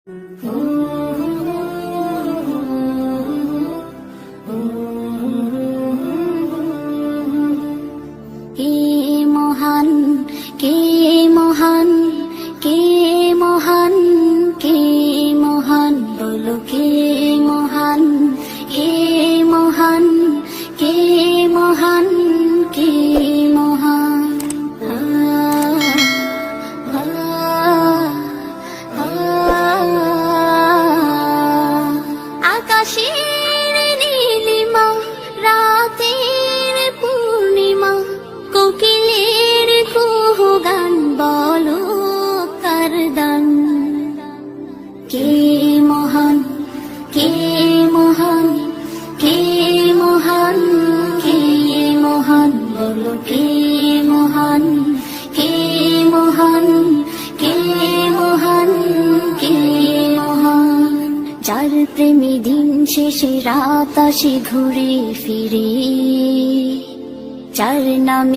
কে মহান, কে মহান, কে মহান, কে মহান, বলো কে মহান, কে মহান, কে মহান, কে মহান। আকাশের নীলিমা, রাতের পূর্ণিমা, কোকিলের কুহু গান, বলো কার দান। কে মহান, কে মহান, কে মহান, কে মহান, বলো কে মহান, কে মহান, কে মহান, কে মহান। যার প্রেমে দিন শেষে রাত আসে ঘুরে ফিরে, যার নামে